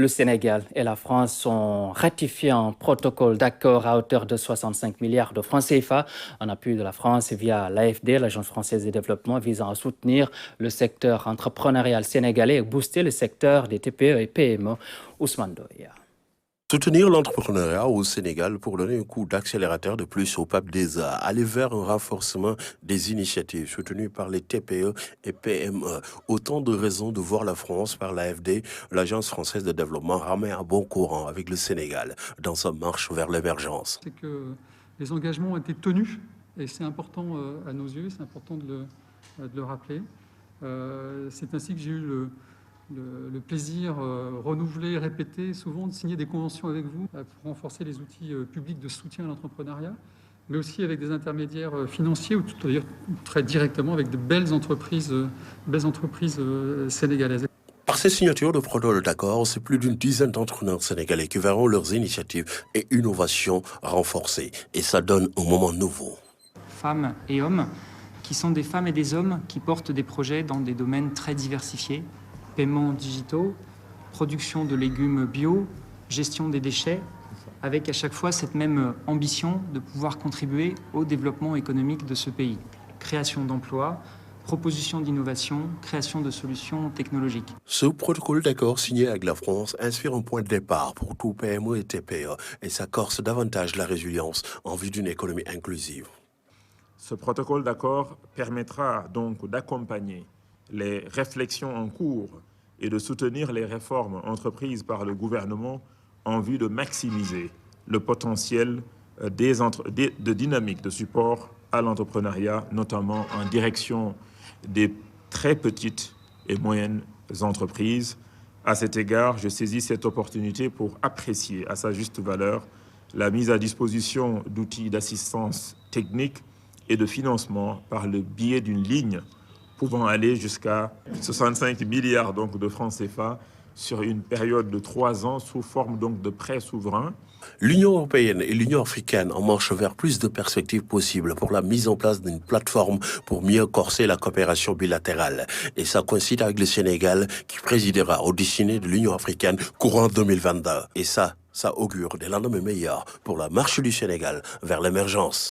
Le Sénégal et la France ont ratifié un protocole d'accord à hauteur de 65 milliards de francs CFA en appui de la France via l'AFD, l'Agence française de développement, visant à soutenir le secteur entrepreneurial sénégalais et booster le secteur des TPE et PME. Ousmane Doya. Soutenir l'entrepreneuriat au Sénégal pour donner un coup d'accélérateur de plus au PAP des Arts, aller vers un renforcement des initiatives soutenues par les TPE et PME. Autant de raisons de voir la France par l'AFD, l'Agence française de développement, ramener un bon courant avec le Sénégal dans sa marche vers l'émergence. C'est que les engagements ont été tenus et c'est important à nos yeux, c'est important de le rappeler. C'est ainsi que j'ai eu le plaisir renouvelé, répété, souvent de signer des conventions avec vous pour renforcer les outils publics de soutien à l'entrepreneuriat, mais aussi avec des intermédiaires financiers ou d'ailleurs très directement avec de belles entreprises sénégalaises. Par ces signatures de protocoles d'accord, c'est plus d'une dizaine d'entrepreneurs sénégalais qui verront leurs initiatives et innovations renforcées. Et ça donne un moment nouveau. Femmes et hommes, qui sont des femmes et des hommes qui portent des projets dans des domaines très diversifiés. Paiements digitaux, production de légumes bio, gestion des déchets, avec à chaque fois cette même ambition de pouvoir contribuer au développement économique de ce pays. Création d'emplois, proposition d'innovation, création de solutions technologiques. Ce protocole d'accord signé avec la France inspire un point de départ pour tout PME et TPE et s'accorce davantage la résilience en vue d'une économie inclusive. Ce protocole d'accord permettra donc d'accompagner les réflexions en cours et de soutenir les réformes entreprises par le gouvernement en vue de maximiser le potentiel de dynamique de support à l'entrepreneuriat, notamment en direction des très petites et moyennes entreprises. À cet égard, je saisis cette opportunité pour apprécier à sa juste valeur la mise à disposition d'outils d'assistance technique et de financement par le biais d'une ligne pouvant aller jusqu'à 65 milliards donc, de francs CFA sur une période de 3 ans sous forme donc, de prêts souverains. L'Union européenne et l'Union africaine en marchent vers plus de perspectives possibles pour la mise en place d'une plateforme pour mieux corser la coopération bilatérale. Et ça coïncide avec le Sénégal qui présidera au destiné de l'Union africaine courant 2022. Et ça augure des lendemains meilleurs pour la marche du Sénégal vers l'émergence.